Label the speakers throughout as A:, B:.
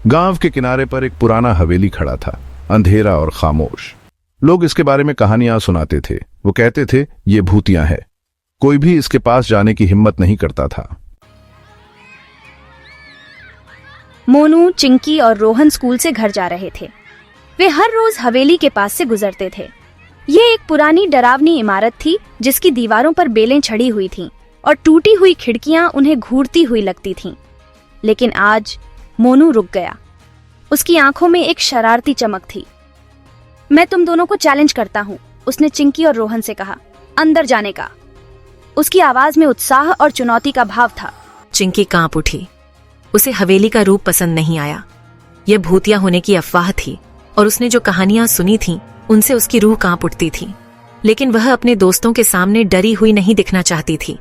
A: गांव के किनारे पर एक पुराना हवेली खड़ा था, अंधेरा और खामोश। लोग इसके बारे में कहानियां सुनाते थे। वो कहते थे ये भूतिया है। कोई भी इसके पास जाने की हिम्मत नहीं करता था।
B: मोनू, चिंकी और रोहन स्कूल से घर जा रहे थे। वे हर रोज हवेली के पास से गुजरते थे। ये एक पुरानी डरावनी इमारत थी जिसकी दीवारों पर बेलें चढ़ी हुई थीं और टूटी हुई खिड़कियां उन्हें घूरती हुई लगती थीं। लेकिन आज मोनू रुक गया। उसकी आंखों में एक शरारती चमक थी। मैं तुम दोनों को चैलेंज करता हूँ, उसने चिंकी और रोहन से कहा, अंदर जाने का। उसकी आवाज में उत्साह और चुनौती का भाव था।
C: चिंकी कांप उठी। उसे हवेली का रूप पसंद नहीं आया। यह भूतिया होने की अफवाह थी और उसने जो कहानियां सुनी थीं, उनसे उसकी रूह कांप उठती थी। लेकिन वह अपने दोस्तों के सामने डरी हुई नहीं दिखना चाहती थी।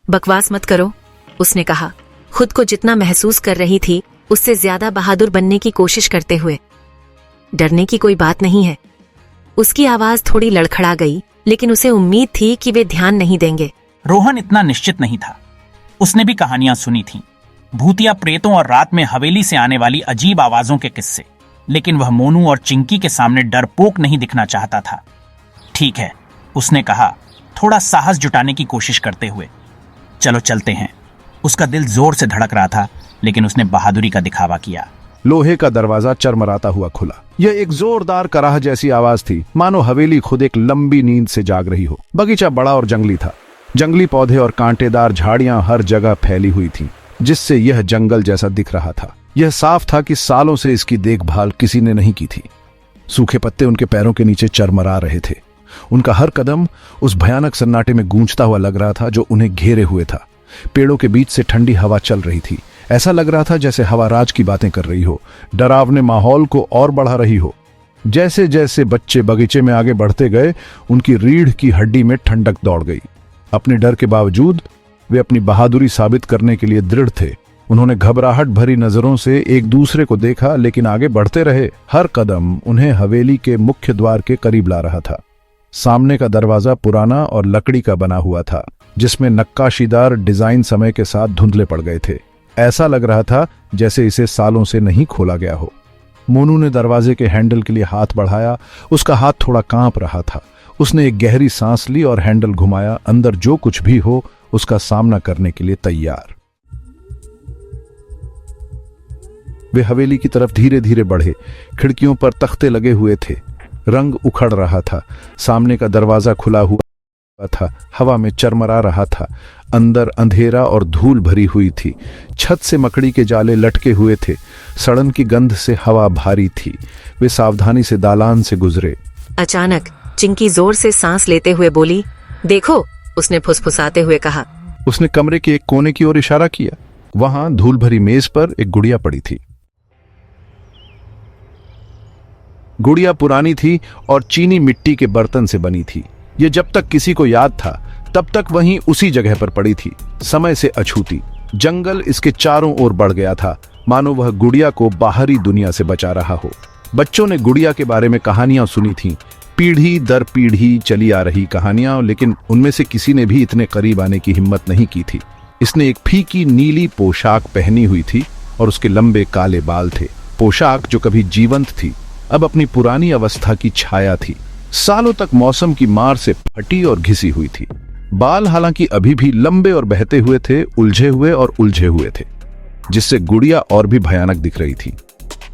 C: बकवास मत करो, उसने कहा, खुद को जितना महसूस कर रही थी उससे ज्यादा बहादुर बनने की कोशिश करते हुए। डरने की कोई बात नहीं है। उसकी आवाज थोड़ी लड़खड़ा गई, लेकिन उसे उम्मीद थी कि वे ध्यान नहीं देंगे।
D: रोहन इतना निश्चित नहीं था। उसने भी कहानियां सुनी थीं, भूतिया प्रेतों और रात में हवेली से आने वाली अजीब आवाजों के किस्से। लेकिन वह मोनू और चिंकी के सामने डरपोक नहीं दिखना चाहता था। ठीक है, उसने कहा, थोड़ा साहस जुटाने की कोशिश करते हुए। चलो चलते हैं। उसका दिल जोर से धड़क रहा था, लेकिन उसने बहादुरी का दिखावा किया।
A: लोहे का दरवाजा चरमराता हुआ खुला। यह एक जोरदार कराह जैसी आवाज थी, मानो हवेली खुद एक लंबी नींद से जाग रही हो। बगीचा बड़ा और जंगली था। जंगली पौधे और कांटेदार झाड़ियां हर जगह फैली हुई थीं, जिससे यह जंगल जैसा दिख रहा था। यह साफ था कि सालों से इसकी देखभाल किसी ने नहीं की थी। सूखे पत्ते उनके पैरों के नीचे चरमरा रहे थे। उनका हर कदम उस भयानक सन्नाटे में गूंजता हुआ लग रहा था जो उन्हें घेरे हुए था। पेड़ों के बीच से ठंडी हवा चल रही थी। ऐसा लग रहा था जैसे हवा राज की बातें कर रही हो, डरावने माहौल को और बढ़ा रही हो। जैसे जैसे बच्चे बगीचे में आगे बढ़ते गए, उनकी रीढ़ की हड्डी में ठंडक दौड़ गई। अपने डर के बावजूद वे अपनी बहादुरी साबित करने के लिए दृढ़ थे। उन्होंने घबराहट भरी नजरों से एक दूसरे को देखा, लेकिन आगे बढ़ते रहे। हर कदम उन्हें हवेली के मुख्य द्वार के करीब ला रहा था। सामने का दरवाजा पुराना और लकड़ी का बना हुआ था, जिसमें नक्काशीदार डिजाइन समय के साथ धुंधले पड़ गए थे। ऐसा लग रहा था जैसे इसे सालों से नहीं खोला गया हो। मोनू ने दरवाजे के हैंडल के लिए हाथ बढ़ाया। उसका हाथ थोड़ा कांप रहा था। उसने एक गहरी सांस ली और हैंडल घुमाया। अंदर जो कुछ भी हो, उसका सामना करने के लिए तैयार। वे हवेली की तरफ धीरे धीरे बढ़े। खिड़कियों पर तख्ते लगे हुए थे। रंग उखड़ रहा था। सामने का दरवाजा खुला हुआ था, हवा में चरमरा रहा था। अंदर अंधेरा और धूल भरी हुई थी। छत से मकड़ी के जाले लटके हुए थे। सड़न की गंध से हवा भारी थी। वे सावधानी से दालान से गुजरे।
C: अचानक चिंकी जोर से सांस लेते हुए बोली, देखो, उसने फुसफुसाते हुए कहा।
A: उसने कमरे के एक कोने की ओर इशारा किया। वहां धूल भरी मेज पर एक गुड़िया पड़ी थी। गुड़िया पुरानी थी और चीनी मिट्टी के बर्तन से बनी थी। यह जब तक किसी को याद था तब तक वहीं उसी जगह पर पड़ी थी, समय से अछूती। जंगल इसके चारों ओर बढ़ गया था, मानो वह गुड़िया को बाहरी दुनिया से बचा रहा हो। बच्चों ने गुड़िया के बारे में कहानियां सुनी थीं, पीढ़ी दर पीढ़ी चली आ रही कहानियां, लेकिन उनमें से किसी ने भी इतने करीब आने की हिम्मत नहीं की थी। इसने एक फीकी नीली पोशाक पहनी हुई थी और उसके लंबे काले बाल थे। पोशाक जो कभी जीवंत थी, अब अपनी पुरानी अवस्था की छाया थी। सालों तक मौसम की मार से फटी और घिसी हुई थी। बाल हालांकि अभी भी लंबे और बहते हुए थे, उलझे हुए और उलझे हुए थे, जिससे गुड़िया और भी भयानक दिख रही थी।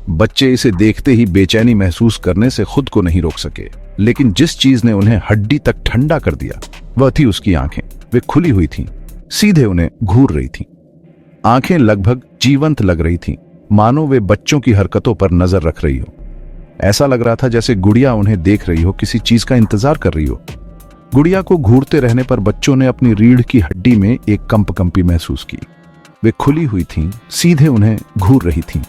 A: बच्चे इसे देखते ही बेचैनी महसूस करने से खुद को नहीं रोक सके। लेकिन जिस चीज ने उन्हें हड्डी तक ठंडा कर दिया, वह थी उसकी आंखें। वे खुली हुई थीं, सीधे उन्हें घूर रही थीं। आंखें लगभग जीवंत लग रही थीं, मानो वे बच्चों की हरकतों पर नजर रख रही हो। ऐसा लग रहा था जैसे गुड़िया उन्हें देख रही हो, किसी चीज का इंतजार कर रही हो। गुड़िया को घूरते रहने पर बच्चों ने अपनी रीढ़ की हड्डी में एक कंपकंपी महसूस की। वे खुली हुई थीं, सीधे उन्हें घूर रही थीं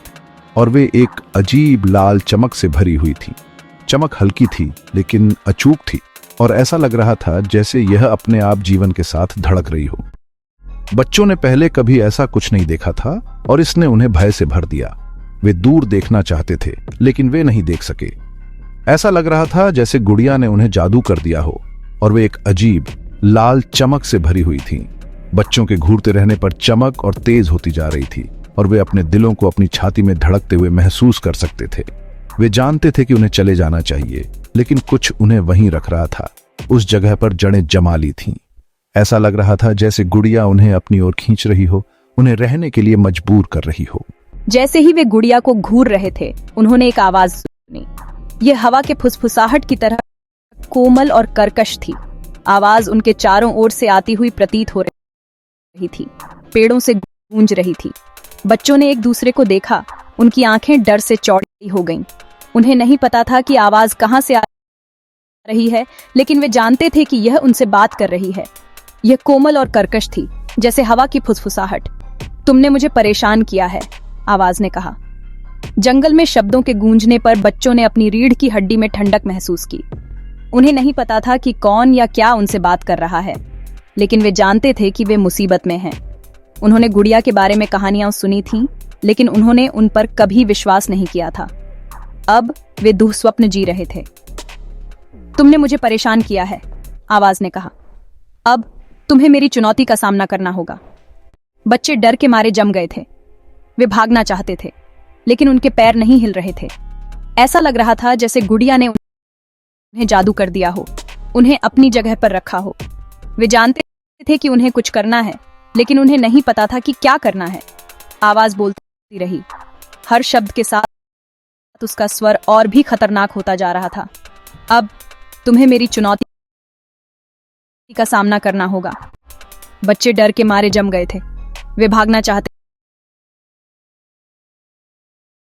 A: और वे एक अजीब लाल चमक से भरी हुई थीं। चमक हल्की थी लेकिन अचूक थी और ऐसा लग रहा था जैसे यह अपने आप जीवन के साथ धड़क रही हो। बच्चों ने पहले कभी ऐसा कुछ नहीं देखा था और इसने उन्हें भय से भर दिया। वे दूर देखना चाहते थे लेकिन वे नहीं देख सके। ऐसा लग रहा था जैसे गुड़िया ने उन्हें जादू कर दिया हो और वे एक अजीब लाल चमक से भरी हुई थीं। बच्चों के घूरते रहने पर चमक और तेज होती जा रही थी। और वे अपने दिलों को अपनी छाती में धड़कते हुए महसूस कर सकते थे। वे जानते थे कि उन्हें चले जाना चाहिए, लेकिन कुछ उन्हें वहीं रख रहा था। उस जगह पर जड़ें जमा ली थीं। ऐसा लग रहा था जैसे गुड़िया उन्हें अपनी ओर खींच रही हो, उन्हें रहने के लिए मजबूर कर रही हो।
E: जैसे ही वे गुड़िया को घूर रहे थे, उन्होंने एक आवाज सुनी। यह हवा के फुसफुसाहट की तरह कोमल और कर्कश थी। आवाज उनके चारों ओर से आती हुई प्रतीत हो रही थी, पेड़ों से गूंज रही थी। बच्चों ने एक दूसरे को देखा, उनकी आंखें डर से चौड़ी हो गईं। उन्हें नहीं पता था कि आवाज कहां से आ रही है, लेकिन वे जानते थे कि यह उनसे बात कर रही है। यह कोमल और कर्कश थी, जैसे हवा की फुसफुसाहट। तुमने मुझे परेशान किया है, आवाज ने कहा। जंगल में शब्दों के गूंजने पर बच्चों ने अपनी रीढ़ की हड्डी में ठंडक महसूस की। उन्हें नहीं पता था कि कौन या क्या उनसे बात कर रहा है, लेकिन वे जानते थे कि वे मुसीबत में हैं। उन्होंने गुड़िया के बारे में कहानियां सुनी थीं, लेकिन उन्होंने उन पर कभी विश्वास नहीं किया था। अब वे दुःस्वप्न जी रहे थे। तुमने मुझे परेशान किया है, आवाज ने कहा। अब तुम्हें मेरी चुनौती का सामना करना होगा। बच्चे डर के मारे जम गए थे। वे भागना चाहते थे, लेकिन उनके पैर नहीं हिल रहे थे। ऐसा लग रहा था जैसे गुड़िया ने उन्हें जादू कर दिया हो, उन्हें अपनी जगह पर रखा हो। वे जानते थे कि उन्हें कुछ करना है, लेकिन उन्हें नहीं पता था कि क्या करना है। आवाज बोलती रही, हर शब्द के साथ उसका स्वर और भी खतरनाक होता जा रहा था। अब तुम्हें मेरी चुनौती का सामना करना होगा। बच्चे डर के मारे जम गए थे। वे भागना चाहते